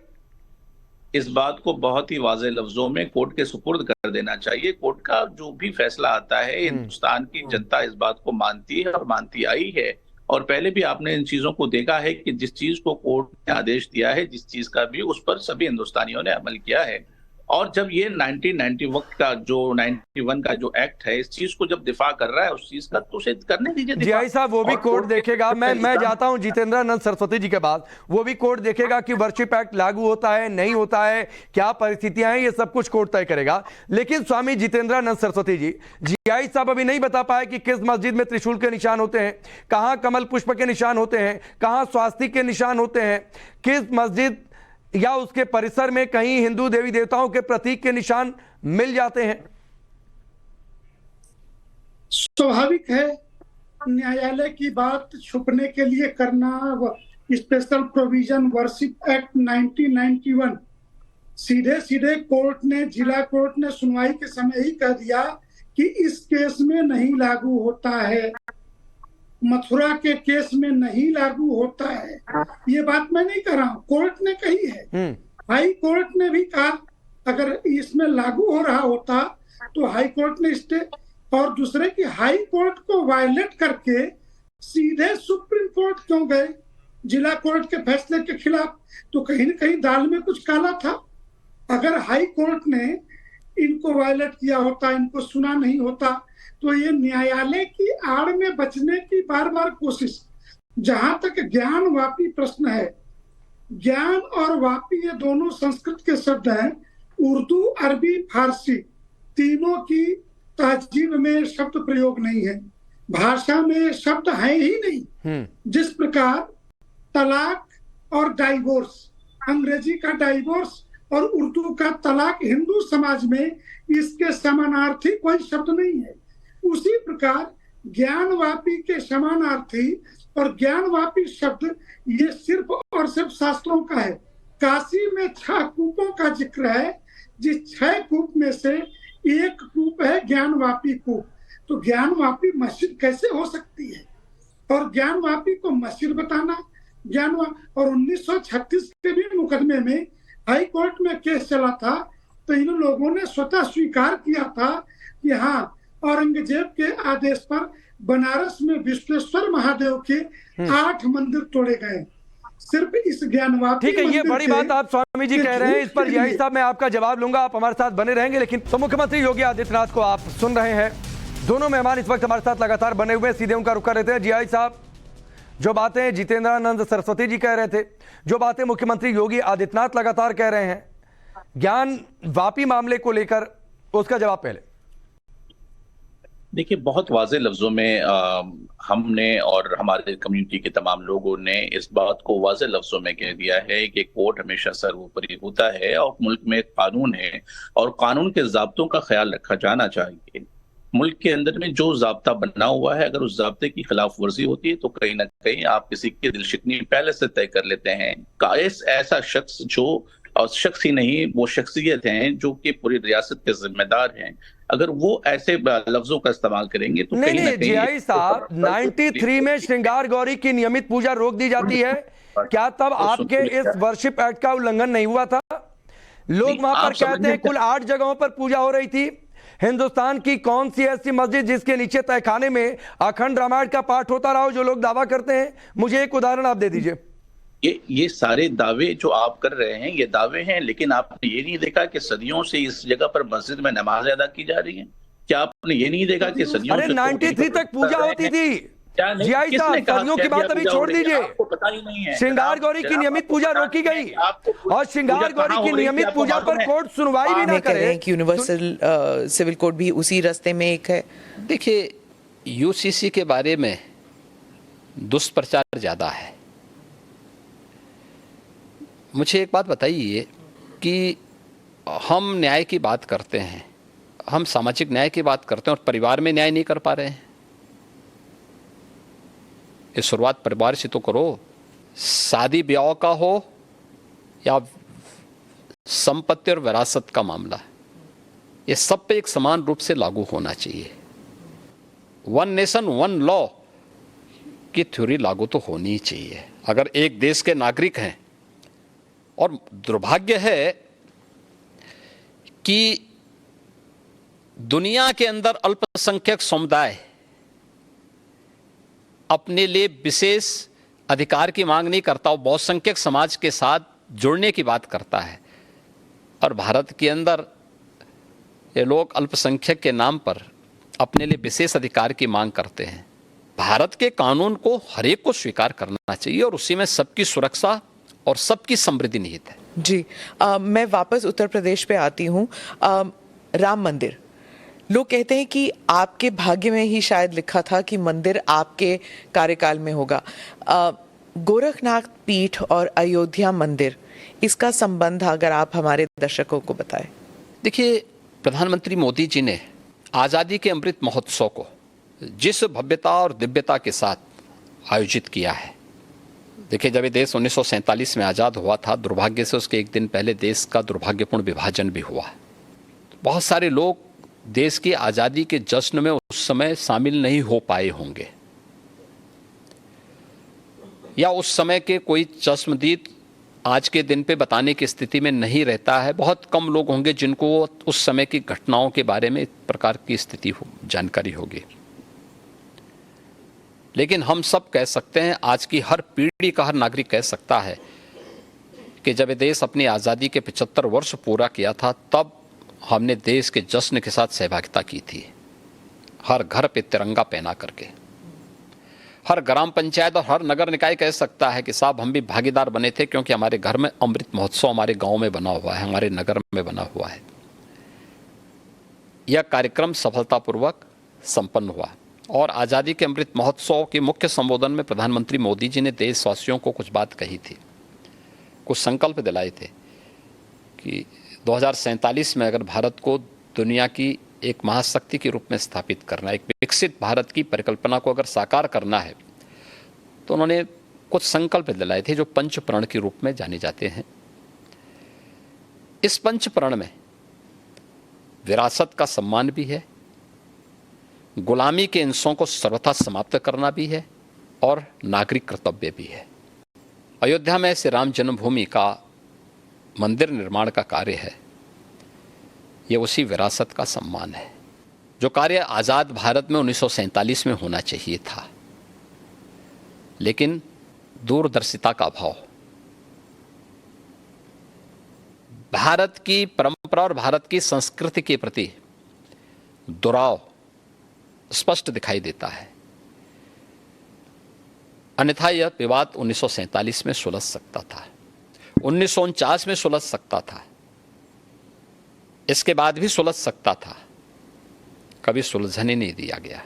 इस बात को बहुत ही वाज़ेह लफ्जों में कोर्ट के सुपुर्द कर देना चाहिए। कोर्ट का जो भी फैसला आता है, हिंदुस्तान की जनता इस बात को मानती है और मानती आई है। और पहले भी आपने इन चीजों को देखा है कि जिस चीज को कोर्ट ने आदेश दिया है, जिस चीज का भी, उस पर सभी हिंदुस्तानियों ने अमल किया है। और जब ये 1990 वक्त का जो 91 का जो एक्ट है, इस चीज को जब दिफा कर रहा है उस चीज का, तो उसे करने दीजिए। जियाई साहब, वो भी कोर्ट देखेगा। मैं जाता हूं जितेंद्रानंद सरस्वती जी के बाद, वो भी कोर्ट देखेगा कि वर्शिप एक्ट लागू होता है नहीं होता है, क्या परिस्थितियां हैं, ये सब कुछ कोर्ट तय करेगा। लेकिन स्वामी जितेंद्रानंद सरस्वती जी, जियाई साहब अभी नहीं बता पाए कि किस मस्जिद में त्रिशूल के निशान होते हैं, कहां कमल पुष्प के निशान होते हैं, कहां स्वास्तिक के निशान होते हैं, किस मस्जिद या उसके परिसर में कहीं हिंदू देवी देवताओं के प्रतीक के निशान मिल जाते हैं। स्वाभाविक है, न्यायालय की बात छुपने के लिए करना। स्पेशल प्रोविजन वर्शिप एक्ट 1991 सीधे सीधे कोर्ट ने, जिला कोर्ट ने सुनवाई के समय ही कह दिया कि इस केस में नहीं लागू होता है, मथुरा के केस में नहीं लागू होता है। ये बात मैं नहीं कर रहा हूँ, कोर्ट ने कही है। हाई कोर्ट ने भी कहा अगर इसमें लागू हो रहा होता तो हाई कोर्ट ने स्टे, और दूसरे की हाई कोर्ट को वायलेट करके सीधे सुप्रीम कोर्ट क्यों गए जिला कोर्ट के फैसले के खिलाफ? तो कहीं न कहीं दाल में कुछ काला था। अगर हाई कोर्ट ने इनको वायलेट किया होता, इनको सुना नहीं होता, तो ये न्यायालय की आड़ में बचने की बार बार कोशिश। जहां तक ज्ञान वापी प्रश्न है, ज्ञान और वापी ये दोनों संस्कृत के शब्द हैं। उर्दू, अरबी, फारसी तीनों की तहजीब में शब्द प्रयोग नहीं है, भाषा में शब्द है ही नहीं। जिस प्रकार तलाक और डाइवोर्स, अंग्रेजी का डाइवोर्स और उर्दू का तलाक हिंदू समाज में इसके समानार्थी कोई शब्द नहीं है, उसी प्रकार ज्ञानवापी के समानार्थी और ज्ञानवापी शब्द ये सिर्फ और सिर्फ शास्त्रों का है। काशी में 6 कूपों का जिक्र है, जिस 6 कूप में से एक कूप है ज्ञानवापी कूप। तो ज्ञानवापी मस्जिद कैसे हो सकती है? और ज्ञानवापी को मस्जिद बताना, और 1936 के भी मुकदमे में हाई कोर्ट में केस चला था, तो इन लोगों ने स्वतः स्वीकार किया था कि हाँ, औरंगजेब के आदेश पर बनारस में विश्वेश्वर महादेव के 8 मंदिर तोड़े गए सिर्फ इस ज्ञानवापी। ठीक है, ये बड़ी बात आप स्वामी जी कह रहे हैं, इस पर यही साहब मैं आपका जवाब लूंगा, आप हमारे साथ बने रहेंगे। लेकिन तो मुख्यमंत्री योगी आदित्यनाथ को आप सुन रहे हैं, दोनों मेहमान इस वक्त हमारे साथ लगातार बने हुए हैं, सीधे उनका रुख कर लेते हैं। जियाई साहब, जो बातें जितेंद्रानंद सरस्वती जी कह रहे थे, जो बातें मुख्यमंत्री योगी आदित्यनाथ लगातार कह रहे हैं ज्ञान वापी मामले को लेकर, उसका जवाब पहले। देखिए, बहुत वाज़ेह लफ्जों में हमने और हमारे कम्युनिटी के तमाम लोगों ने इस बात को वाज़ेह लफ्जों में कह दिया है कि कोर्ट हमेशा सर्वोपरि होता है और मुल्क में एक कानून है और कानून के ज़ाब्तों का ख्याल रखा जाना चाहिए। मुल्क के अंदर में जो ज़ाब्ता बना हुआ है, अगर उस ज़ाब्ते की खिलाफ वर्जी होती है तो कहीं ना कहीं आप किसी की दिलशिकनी पहले से तय कर लेते हैं। कायस ऐसा शख्स जो, और शख्स ही नहीं, वो शख्सियत हैं जो कि पूरी रियासत के जिम्मेदार हैं, अगर वो ऐसे लफ्जों का इस्तेमाल करेंगे तो नहीं कहीं ना नहीं कहीं जीआई साहब, 93 में श्रृंगार गौरी की नियमित पूजा रोक दी जाती है, क्या तब आपके इस वर्शिप एक्ट का उल्लंघन नहीं हुआ था? लोग वहां पर कहते हैं कुल 8 जगहों पर पूजा हो रही थी। हिंदुस्तान की कौन सी ऐसी मस्जिद जिसके नीचे तहखाने में अखंड रामायण का पाठ होता रहा हो, जो लोग दावा करते हैं? मुझे एक उदाहरण आप दे दीजिए। ये सारे दावे जो आप कर रहे हैं, ये दावे हैं, लेकिन आपने ये नहीं देखा कि सदियों से इस जगह पर मस्जिद में नमाज अदा की जा रही है? क्या आपने ये नहीं देखा कि सदियों अरे से 93 तक पूजा होती थी जीआई साहब, सदियों की बात अभी छोड़ दीजिए। आपको पता ही नहीं है। श्रृंगार गौरी की नियमित पूजा रोकी गई और श्रृंगार गौरी की नियमित पूजा पर कोर्ट सुनवाई भी ना करे। यूनिवर्सल सिविल कोड भी उसी रास्ते में एक है। देखिए, यूसीसी के बारे में दुष्प्रचार ज्यादा है। मुझे एक बात बताइए कि हम न्याय की बात करते हैं, हम सामाजिक न्याय की बात करते हैं और परिवार में न्याय नहीं कर पा रहे हैं। ये शुरुआत परिवार से तो करो। शादी ब्याह का हो या संपत्ति और विरासत का मामला, ये सब पे एक समान रूप से लागू होना चाहिए। वन नेशन वन लॉ की थ्योरी लागू तो होनी ही चाहिए अगर एक देश के नागरिक हैं। और दुर्भाग्य है कि दुनिया के अंदर अल्पसंख्यक समुदाय अपने लिए विशेष अधिकार की मांग नहीं करता, वो बहुसंख्यक समाज के साथ जुड़ने की बात करता है। और भारत के अंदर ये लोग अल्पसंख्यक के नाम पर अपने लिए विशेष अधिकार की मांग करते हैं। भारत के कानून को हर एक को स्वीकार करना चाहिए और उसी में सबकी सुरक्षा और सबकी समृद्धि निहित है। जी, मैं वापस उत्तर प्रदेश पे आती हूँ। राम मंदिर, लोग कहते हैं कि आपके भाग्य में ही शायद लिखा था कि मंदिर आपके कार्यकाल में होगा। गोरखनाथ पीठ और अयोध्या मंदिर, इसका संबंध अगर आप हमारे दर्शकों को बताएं। देखिए, प्रधानमंत्री मोदी जी ने आज़ादी के अमृत महोत्सव को जिस भव्यता और दिव्यता के साथ आयोजित किया है, देखिए जब ये देश 1947 में आज़ाद हुआ था, दुर्भाग्य से उसके एक दिन पहले देश का दुर्भाग्यपूर्ण विभाजन भी हुआ। बहुत सारे लोग देश की आज़ादी के जश्न में उस समय शामिल नहीं हो पाए होंगे, या उस समय के कोई चश्मदीद आज के दिन पे बताने की स्थिति में नहीं रहता है। बहुत कम लोग होंगे जिनको उस समय की घटनाओं के बारे में इस प्रकार की स्थिति जानकारी होगी। लेकिन हम सब कह सकते हैं, आज की हर पीढ़ी का हर नागरिक कह सकता है कि जब ये देश अपनी आज़ादी के 75 वर्ष पूरा किया था, तब हमने देश के जश्न के साथ सहभागिता की थी। हर घर पे तिरंगा पहना करके, हर ग्राम पंचायत और हर नगर निकाय कह सकता है कि साहब हम भी भागीदार बने थे, क्योंकि हमारे घर में अमृत महोत्सव हमारे गांव में बना हुआ है, हमारे नगर में बना हुआ है। यह कार्यक्रम सफलतापूर्वक संपन्न हुआ और आज़ादी के अमृत महोत्सव के मुख्य संबोधन में प्रधानमंत्री मोदी जी ने देशवासियों को कुछ बात कही थी, कुछ संकल्प दिलाए थे कि 2047 में अगर भारत को दुनिया की एक महाशक्ति के रूप में स्थापित करना, एक विकसित भारत की परिकल्पना को अगर साकार करना है, तो उन्होंने कुछ संकल्प दिलाए थे जो पंच प्रण के रूप में जाने जाते हैं। इस पंच प्रण में विरासत का सम्मान भी है, गुलामी के अंशों को सर्वथा समाप्त करना भी है और नागरिक कर्तव्य भी है। अयोध्या में श्री राम जन्मभूमि का मंदिर निर्माण का कार्य है, ये उसी विरासत का सम्मान है जो कार्य आज़ाद भारत में 1947 में होना चाहिए था। लेकिन दूरदर्शिता का अभाव, भारत की परंपरा और भारत की संस्कृति के प्रति दुराव स्पष्ट दिखाई देता है। अन्यथा यह विवाद 1947 में सुलझ सकता था, 1949 में सुलझ सकता था, इसके बाद भी सुलझ सकता था, कभी सुलझने नहीं दिया गया।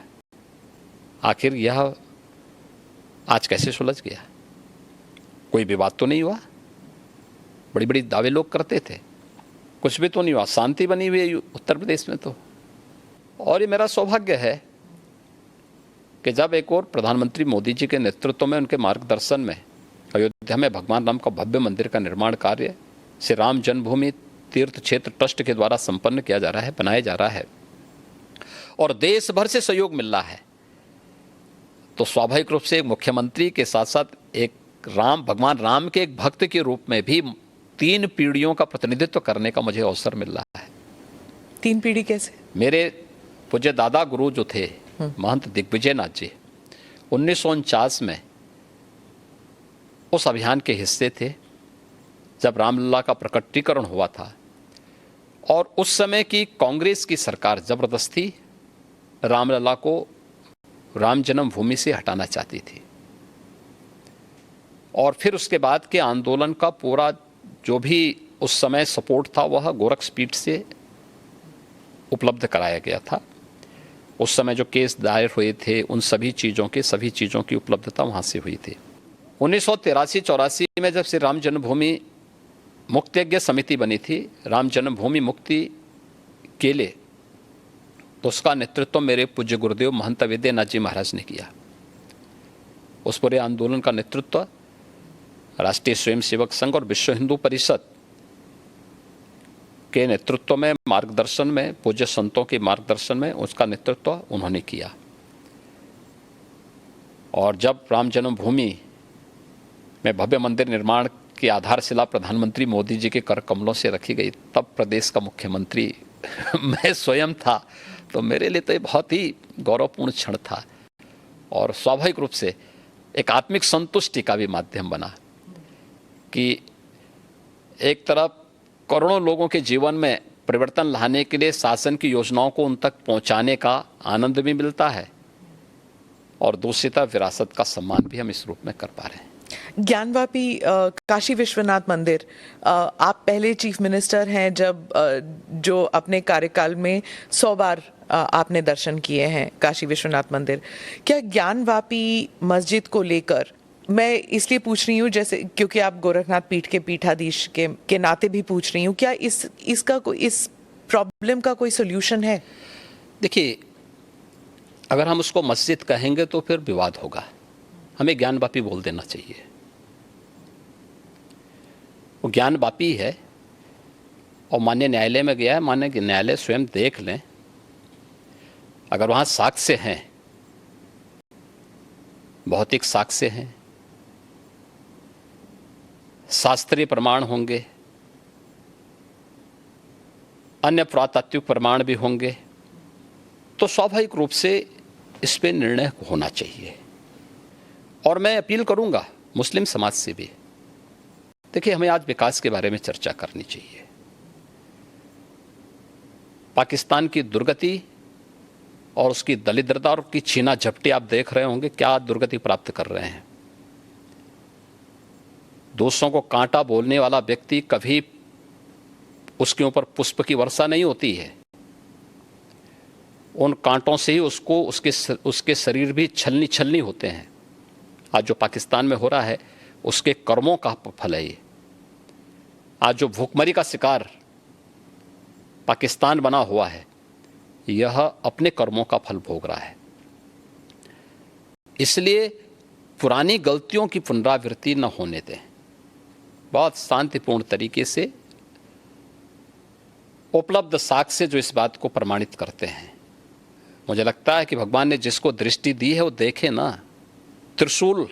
आखिर यह आज कैसे सुलझ गया? कोई विवाद तो नहीं हुआ, बड़ी बड़ी दावे लोग करते थे, कुछ भी तो नहीं हुआ, शांति बनी हुई है उत्तर प्रदेश में तो। और ये मेरा सौभाग्य है कि जब एक और प्रधानमंत्री मोदी जी के नेतृत्व में, उनके मार्गदर्शन में अयोध्या में भगवान राम का भव्य मंदिर का निर्माण कार्य श्री राम जन्मभूमि तीर्थ क्षेत्र ट्रस्ट के द्वारा संपन्न किया जा रहा है, बनाया जा रहा है और देश भर से सहयोग मिल रहा है, तो स्वाभाविक रूप से एक मुख्यमंत्री के साथ साथ एक भगवान राम के एक भक्त के रूप में भी 3 पीढ़ियों का प्रतिनिधित्व करने का मुझे अवसर मिल रहा है। 3 पीढ़ी कैसे? मेरे पूज्य दादा गुरु जो थे महंत दिग्विजय नाथ जी, 1949 में उस अभियान के हिस्से थे जब रामलला का प्रकटीकरण हुआ था और उस समय की कांग्रेस की सरकार जबरदस्ती रामलला को राम जन्मभूमि से हटाना चाहती थी और फिर उसके बाद के आंदोलन का पूरा जो भी उस समय सपोर्ट था वह गोरक्षपीठ से उपलब्ध कराया गया था। उस समय जो केस दायर हुए थे उन सभी चीज़ों की उपलब्धता वहाँ से हुई थी। 1983-84 में जब श्री राम जन्मभूमि मुक्ति यज्ञ समिति बनी थी, राम जन्मभूमि मुक्ति के लिए, तो उसका नेतृत्व मेरे पूज्य गुरुदेव महंत विद्यानाथ जी महाराज ने किया। उस पूरे आंदोलन का नेतृत्व राष्ट्रीय स्वयंसेवक संघ और विश्व हिंदू परिषद के नेतृत्व में, मार्गदर्शन में, पूज्य संतों के मार्गदर्शन में उसका नेतृत्व उन्होंने किया। और जब राम जन्मभूमि में भव्य मंदिर निर्माण की आधारशिला प्रधानमंत्री मोदी जी के कर कमलों से रखी गई, तब प्रदेश का मुख्यमंत्री मैं स्वयं था, तो मेरे लिए तो ये बहुत ही गौरवपूर्ण क्षण था और स्वाभाविक रूप से एक आत्मिक संतुष्टि का भी माध्यम बना कि एक तरफ करोड़ों लोगों के जीवन में परिवर्तन लाने के लिए शासन की योजनाओं को उन तक पहुंचाने का आनंद भी मिलता है और दूसरी तरफ विरासत का सम्मान भी हम इस रूप में कर पा रहे हैं। ज्ञानवापी काशी विश्वनाथ मंदिर, आप पहले चीफ मिनिस्टर हैं जब जो अपने कार्यकाल में 100 बार आपने दर्शन किए हैं काशी विश्वनाथ मंदिर। क्या ज्ञानवापी मस्जिद को लेकर, मैं इसलिए पूछ रही हूँ जैसे क्योंकि आप गोरखनाथ पीठ के पीठाधीश के नाते भी पूछ रही हूँ, क्या इस प्रॉब्लम का कोई सोल्यूशन है? देखिए, अगर हम उसको मस्जिद कहेंगे तो फिर विवाद होगा, हमें ज्ञानवापी बोल देना चाहिए। वो ज्ञानवापी है और माननीय न्यायालय में गया है, माननीय न्यायालय स्वयं देख लें, अगर वहाँ साक्ष्य हैं, भौतिक साक्ष्य हैं, शास्त्रीय प्रमाण होंगे, अन्य पुरातात्विक प्रमाण भी होंगे, तो स्वाभाविक रूप से इस पे निर्णय होना चाहिए। और मैं अपील करूंगा मुस्लिम समाज से भी, देखिए हमें आज विकास के बारे में चर्चा करनी चाहिए। पाकिस्तान की दुर्गति और उसकी दलिद्रता और की छीना झपटी आप देख रहे होंगे, क्या दुर्गति प्राप्त कर रहे हैं। दूसरों को कांटा बोलने वाला व्यक्ति कभी उसके ऊपर पुष्प की वर्षा नहीं होती है, उन कांटों से ही उसको उसके शरीर भी छलनी छलनी होते हैं। आज जो पाकिस्तान में हो रहा है उसके कर्मों का फल है ये। आज जो भूखमरी का शिकार पाकिस्तान बना हुआ है, यह अपने कर्मों का फल भोग रहा है। इसलिए पुरानी गलतियों की पुनरावृत्ति न होने दें, बहुत शांतिपूर्ण तरीके से उपलब्ध साक्ष्य जो इस बात को प्रमाणित करते हैं। मुझे लगता है कि भगवान ने जिसको दृष्टि दी है वो देखे ना, त्रिशूल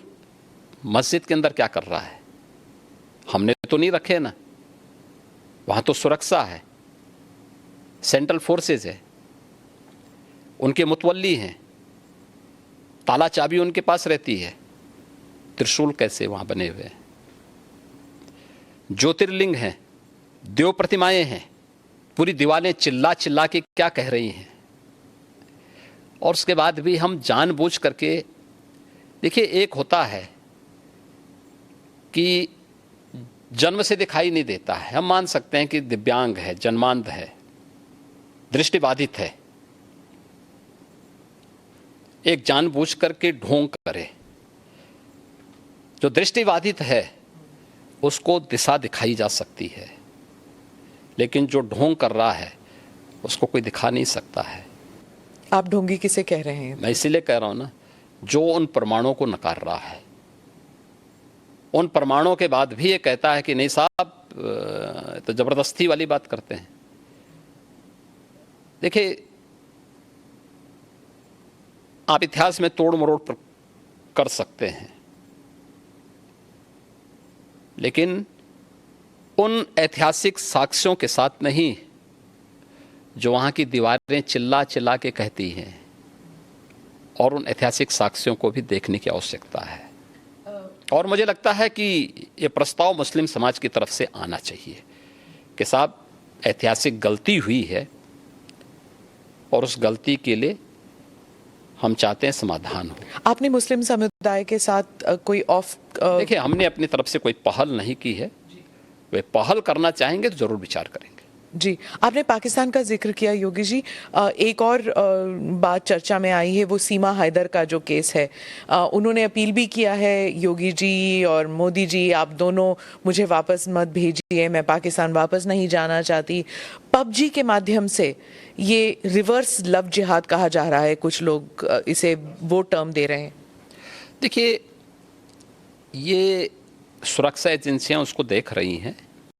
मस्जिद के अंदर क्या कर रहा है, हमने तो नहीं रखे ना, वहां तो सुरक्षा है, सेंट्रल फोर्सेज है, उनके मुतवल्ली हैं, ताला चाबी उनके पास रहती है, त्रिशूल कैसे वहां बने हुए हैं। ज्योतिर्लिंग हैं, देव प्रतिमाएं हैं, पूरी दीवारें चिल्ला चिल्ला के क्या कह रही हैं। और उसके बाद भी हम जानबूझ करके देखिए, एक होता है कि जन्म से दिखाई नहीं देता है, हम मान सकते हैं कि दिव्यांग है, जन्मांध है, दृष्टिबाधित है, एक जानबूझ करके ढोंग करे। जो दृष्टिबाधित है उसको दिशा दिखाई जा सकती है, लेकिन जो ढोंग कर रहा है उसको कोई दिखा नहीं सकता है। आप ढोंगी किसे कह रहे हैं? मैं इसीलिए कह रहा हूं ना, जो उन प्रमाणों को नकार रहा है, उन प्रमाणों के बाद भी ये कहता है कि नहीं साहब, तो जबरदस्ती वाली बात करते हैं। देखिए, आप इतिहास में तोड़ मरोड़ कर सकते हैं, लेकिन उन ऐतिहासिक साक्ष्यों के साथ नहीं जो वहां की दीवारें चिल्ला चिल्ला के कहती हैं, और उन ऐतिहासिक साक्ष्यों को भी देखने की आवश्यकता है। और मुझे लगता है कि ये प्रस्ताव मुस्लिम समाज की तरफ से आना चाहिए कि साहब, ऐतिहासिक गलती हुई है और उस गलती के लिए हम चाहते हैं समाधान हो। आपने मुस्लिम समुदाय के साथ कोई देखिए, हमने अपनी तरफ से कोई पहल नहीं की है। वे पहल करना चाहेंगे तो जरूर विचार करेंगे। जी, आपने पाकिस्तान का जिक्र किया योगी जी। एक और बात चर्चा में आई है, वो सीमा हैदर का जो केस है। उन्होंने अपील भी किया है, योगी जी और मोदी जी, आप दोनों मुझे वापस मत भेजिए, मैं पाकिस्तान वापस नहीं जाना चाहती। पबजी के माध्यम से ये रिवर्स लव जिहाद कहा जा रहा है, कुछ लोग इसे वो टर्म दे रहे हैं। देखिए, ये सुरक्षा एजेंसियां उसको देख रही हैं